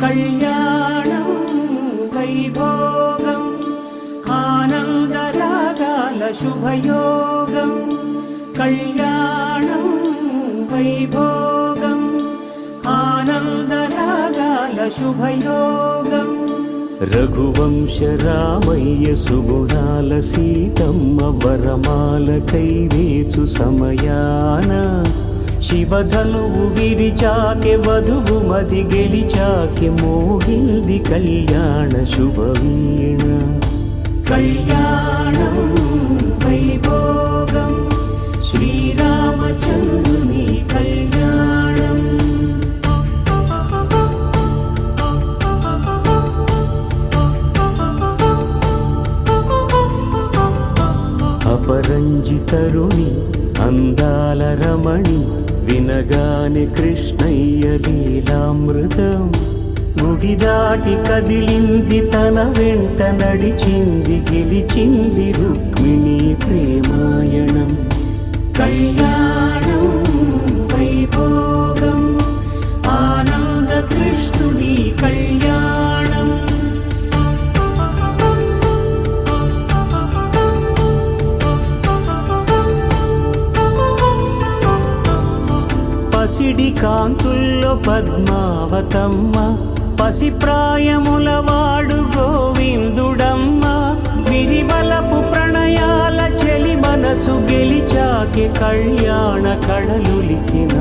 కళ్యాణం వైభోగం ఆనందరాగాల శుభయోగం. కళ్యాణం వైభోగం ఆనందరాగాల శుభయోగం. రఘువంశ రామయ్య సుగుణాల సీతమ్మ వరమాల కైవేచు సమయాన శివధనువు విరిచాకె వధువు మది గెలిచాకె మోగింది కళ్యాణ శుభవీణ. కళ్యాణం వైభోగం శ్రీరామచంద్రుని కళ్యాణం. అపరంజితరుణి అందాల రమణి వినగానే కృష్ణయ్య లీలామృతం. గుడి దాటి కదిలింది తన వెంట నడిచింది గెలిచింది రుక్మిణి ప్రేమాయణం. కళ్యాణం వైభోగం ఆనంద కృష్ణుని కళ్యాణం. పసిడి కాంతుల్లో పద్మావతమ్మ పసిప్రాయముల వాడు గోవిందుడమ్మ. విరివలపు ప్రణయాల చెలి మనసు గెలిచాకె కళ్యాణ కళలులికినాడమ్మ.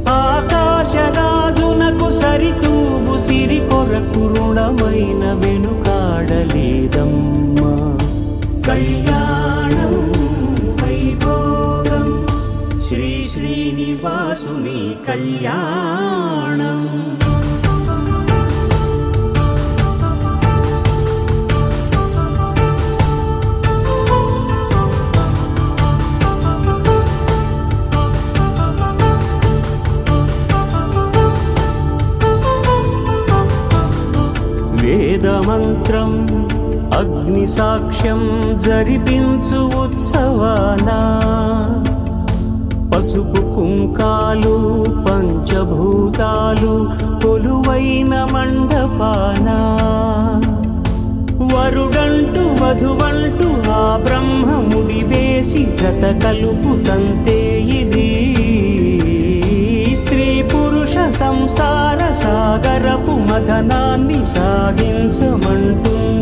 ఆకాశరాజునకు సరితూబు సిరి కొరకు రుణమైన వెనుకాడలేదమ్మ. కళ్యాణం వైభోగం శ్రీ శ్రీనివాసుని కళ్యాణం. వేదమంత్రం అగ్ని సాక్ష్యం జరిపించు ఉత్సవానా పసుపు కుంకాలు పంచభూతాలు కొలువైన మండపాన. వరుడంటూ వధువంటూ ఆ బ్రహ్మముడి వేసి జత కలుపుతంతే ఇది. స్త్రీ పురుష సంసార సాగరపు మథనాన్ని సాగించమంటుంది